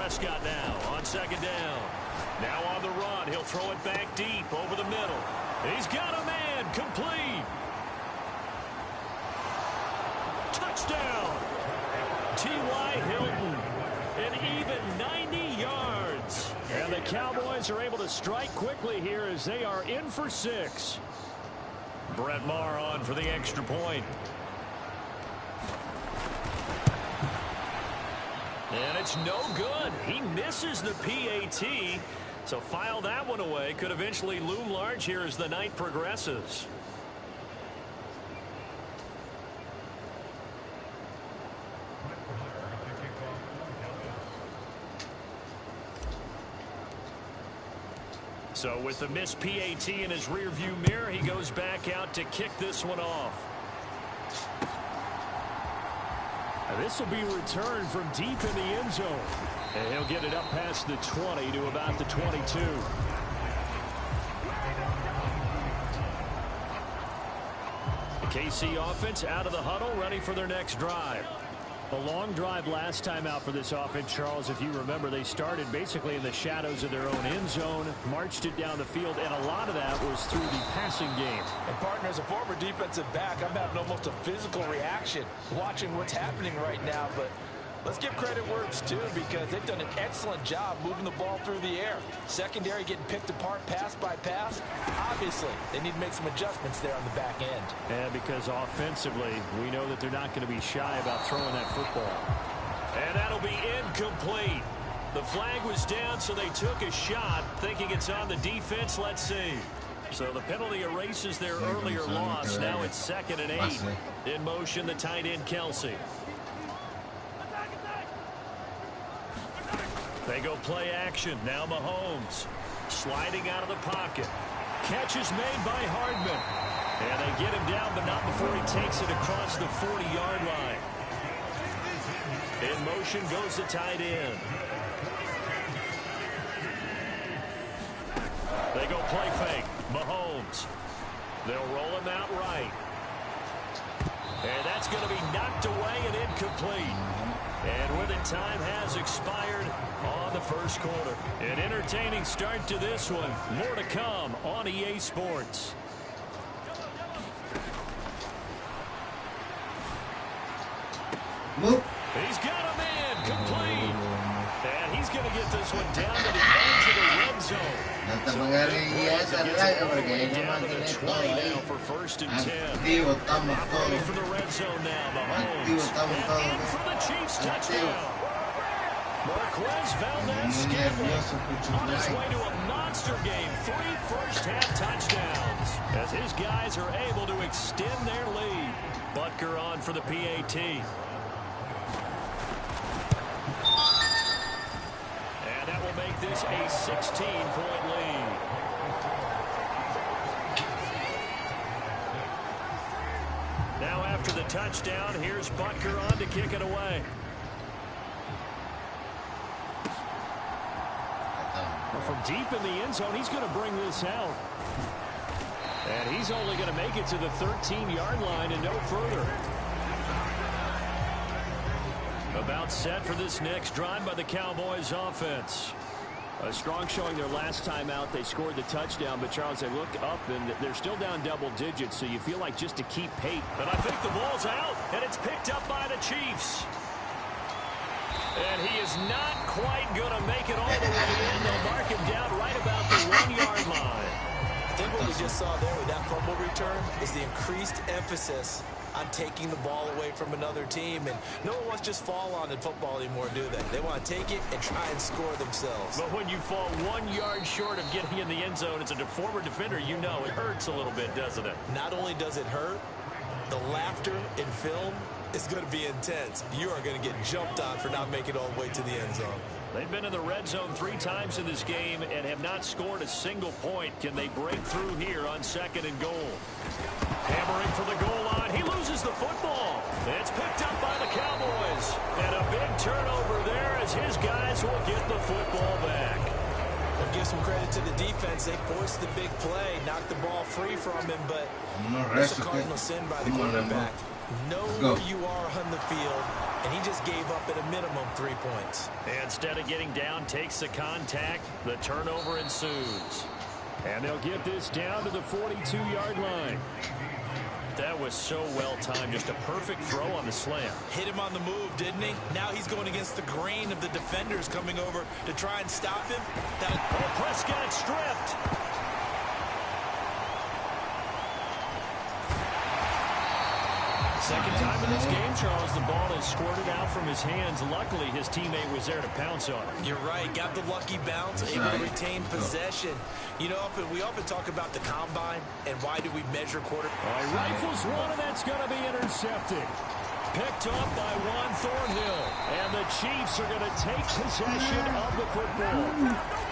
Prescott now on second down. Now on the run. He'll throw it back deep over the middle. He's got a man. Complete. Touchdown. T.Y. Hilton. An even 90 yards. And the Cowboys are able to strike quickly here as they are in for 6. Brett Maher on for the extra point. And it's no good. He misses the PAT. So file that one away. Could eventually loom large here as the night progresses. So with the missed PAT in his rearview mirror, he goes back out to kick this one off. This will be returned from deep in the end zone. And he'll get it up past the 20 to about the 22. The KC offense out of the huddle, ready for their next drive. A long drive last time out for this offense, Charles. If you remember, they started basically in the shadows of their own end zone, marched it down the field, and a lot of that was through the passing game. And partner, as a former defensive back, I'm having almost a physical reaction watching what's happening right now. But let's give credit where it's due, because they've done an excellent job moving the ball through the air. Secondary getting picked apart pass by pass. Obviously, they need to make some adjustments there on the back end. Yeah, because offensively, we know that they're not going to be shy about throwing that football. And that'll be incomplete. The flag was down, so they took a shot, thinking it's on the defense. Let's see. So the penalty erases their earlier loss. Now it's 2nd and 8. In motion, the tight end, Kelsey. They go play action. Now Mahomes sliding out of the pocket. Catch is made by Hardman. And they get him down, but not before he takes it across the 40-yard line. In motion goes the tight end. They go play fake. Mahomes. They'll roll him out right. And that's going to be knocked away and incomplete. And with it, time has expired on the first quarter. An entertaining start to this one. More to come on EA Sports. He's got a man complete. And he's going to get this one down to the edge of the red zone. So down to the 20 now for 1st and 10. Operating for the red zone now. Mahomes. And in for the Chiefs touchdown. Marquez Valdez-Scantling on his way to a monster game. 3 first-half touchdowns as his guys are able to extend their lead. Butker on for the PAT. And that will make this a 16-point lead. Now after the touchdown, here's Butker on to kick it away. From deep in the end zone, he's going to bring this out. And he's only going to make it to the 13-yard line and no further. About set for this next drive by the Cowboys offense. A strong showing their last time out. They scored the touchdown, but Charles, they look up and they're still down double digits, so you feel like just to keep pace. But I think the ball's out, and it's picked up by the Chiefs. And he is not quite going to make it all the way in. They'll mark him down right about the 1-yard line. I think what we just saw there with that fumble return is the increased emphasis on taking the ball away from another team. And no one wants to just fall on in football anymore, do they? They want to take it and try and score themselves. But when you fall 1 yard short of getting in the end zone as a former defender, you know it hurts a little bit, doesn't it? Not only does it hurt, the laughter in film is going to be intense. You are going to get jumped on for not making it all the way to the end zone. They've been in the red zone 3 times in this game and have not scored a single point. Can they break through here on 2nd and goal? Hammering for the goal line. He loses the football. It's picked up by the Cowboys. And a big turnover there as his guys will get the football back. I'll give some credit to the defense. They forced the big play, knocked the ball free from him, but that's a cardinal sin by the quarterback. Know where you are on the field and he just gave up at a minimum 3 points. Instead of getting down, takes the contact. The turnover ensues. And they'll get this down to the 42-yard line. That was so well-timed. Just a perfect throw on the slam. Hit him on the move, didn't he? Now he's going against the grain of the defenders coming over to try and stop him. Prescott stripped. Second time in this game, Charles, the ball is squirted out from his hands. Luckily, his teammate was there to pounce on it. You're right. Got the lucky bounce, able to retain possession. You know, we often talk about the combine and why do we measure quarter. He rifles one, and that's going to be intercepted. Picked up by Juan Thornhill. And the Chiefs are going to take possession of the football.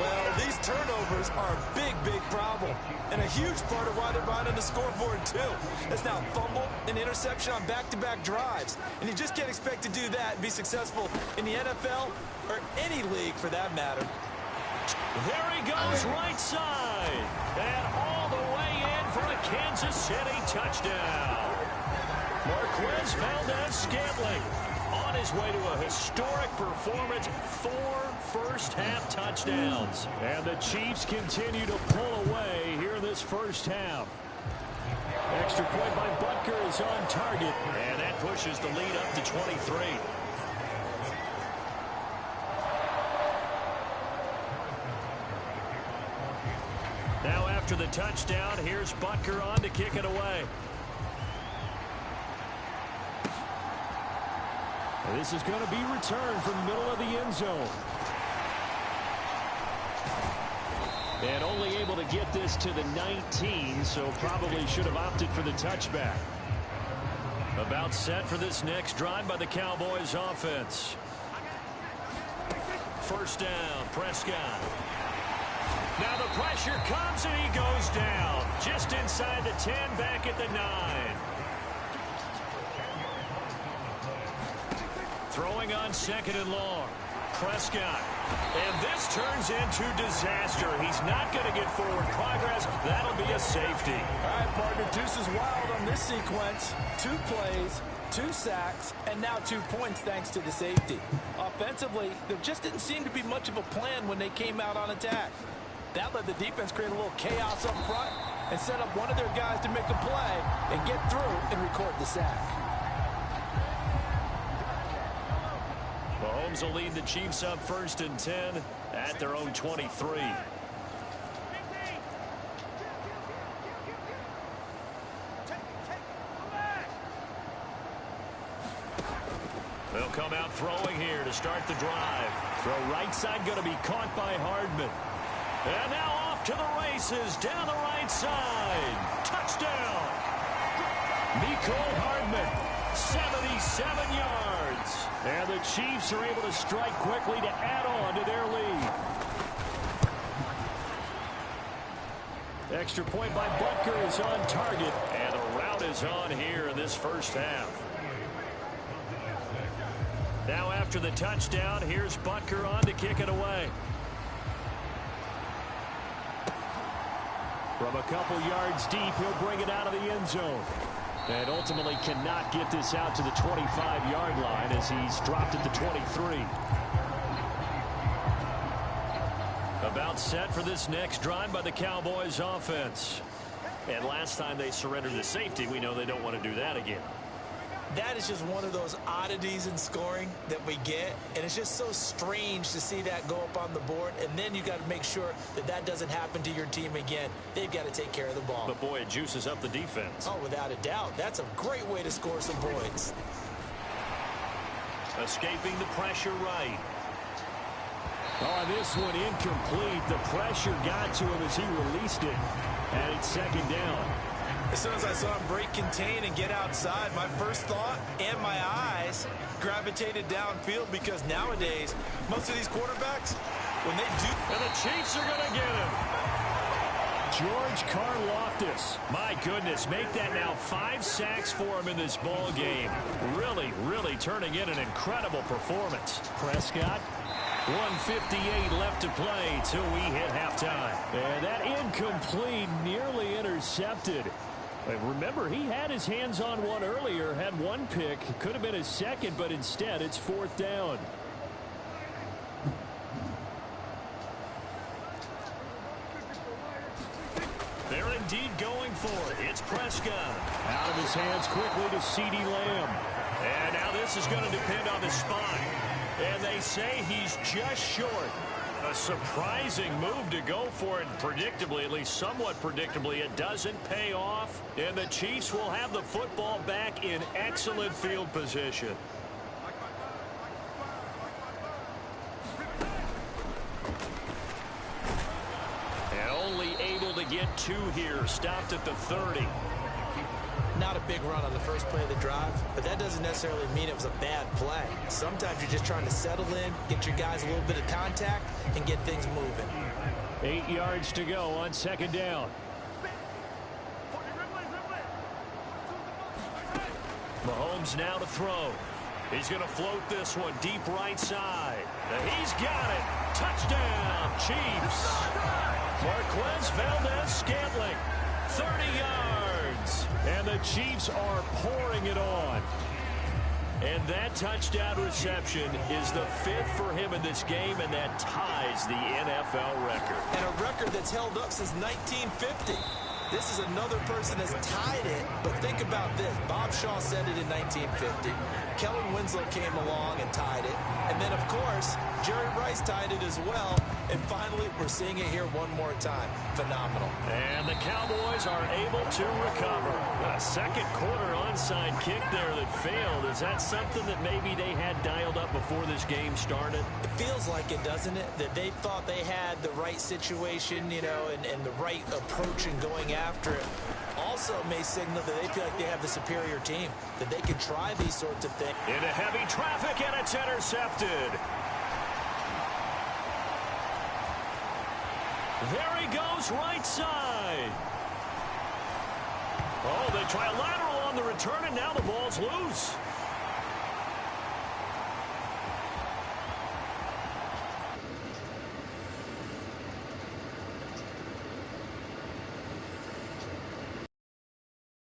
Well, these turnovers are a big, big problem. And a huge part of why they're behind on the scoreboard, too. That's now fumble and interception on back-to-back drives. And you just can't expect to do that and be successful in the NFL or any league for that matter. There he goes, right side. And all the way in for a Kansas City touchdown. Marquez Valdez-Scantling on his way to a historic performance. 4 first-half touchdowns. And the Chiefs continue to pull away here in this first half. Extra point by Butker is on target. And that pushes the lead up to 23. Now after the touchdown, here's Butker on to kick it away. This is going to be returned from the middle of the end zone. And only able to get this to the 19, so probably should have opted for the touchback. About set for this next drive by the Cowboys offense. First down, Prescott. Now the pressure comes and he goes down. Just inside the 10, back at the 9. Throwing on second and long. Prescott. And this turns into disaster. He's not going to get forward progress. That'll be a safety. All right, partner, deuce is wild on this sequence. 2 plays, 2 sacks, and now 2 points thanks to the safety. Offensively, there just didn't seem to be much of a plan when they came out on attack. That let the defense create a little chaos up front and set up one of their guys to make a play and get through and record the sack. Mahomes will lead the Chiefs up 1st and 10 at their own 23. They'll come out throwing here to start the drive. Throw right side going to be caught by Hardman. And now off to the races down the right side. Touchdown. Mecole Hardman, 77 yards. And the Chiefs are able to strike quickly to add on to their lead. Extra point by Butker is on target. And the route is on here in this first half. Now after the touchdown, here's Butker on to kick it away. From a couple yards deep, he'll bring it out of the end zone. And ultimately cannot get this out to the 25-yard line as he's dropped at the 23. About set for this next drive by the Cowboys offense. And last time they surrendered the safety, we know they don't want to do that again. That is just one of those oddities in scoring that we get, and it's just so strange to see that go up on the board, and then you got to make sure that that doesn't happen to your team again. They've got to take care of the ball. But boy, it juices up the defense. Oh, without a doubt. That's a great way to score some points. Escaping the pressure right. Oh, this one incomplete. The pressure got to him as he released it, and it's second down. As soon as I saw him break contain and get outside, my first thought and my eyes gravitated downfield because nowadays, most of these quarterbacks, when they do... And the Chiefs are going to get him. George Karlaftis. My goodness, make that now 5 sacks for him in this ball game. Really, really turning in an incredible performance. Prescott. 1:58 left to play till we hit halftime. And that incomplete, nearly intercepted. Remember, he had his hands on one earlier, had one pick. Could have been his second, but instead it's 4th down. They're indeed going for it. It's Prescott. Out of his hands quickly to CeeDee Lamb. And now this is going to depend on the spine. And they say he's just short. A surprising move to go for it. Predictably, at least somewhat predictably, it doesn't pay off. And the Chiefs will have the football back in excellent field position. And only able to get 2 here. Stopped at the 30. Not a big run on the first play of the drive, but that doesn't necessarily mean it was a bad play. Sometimes you're just trying to settle in, get your guys a little bit of contact, and get things moving. 8 yards to go on 2nd down. Mahomes now to throw. He's going to float this one deep right side. He's got it. Touchdown, Chiefs. Marquez Valdez-Scantling, 30 yards. And the Chiefs are pouring it on. And that touchdown reception is the 5th for him in this game, and that ties the NFL record. And a record that's held up since 1950. This is another person that's tied it, but think about this. Bob Shaw said it in 1950. Kellen Winslow came along and tied it. And then, of course, Jerry Rice tied it as well. And finally, we're seeing it here one more time. Phenomenal. And the Cowboys are able to recover. A second quarter onside kick there that failed. Is that something that maybe they had dialed up before this game started? It feels like it, doesn't it? That they thought they had the right situation, you know, and the right approach in going after it. Also may signal that they feel like they have the superior team, that they can try these sorts of things. Into heavy traffic, and it's intercepted. There he goes, right side. Oh, they try a lateral on the return, and now the ball's loose.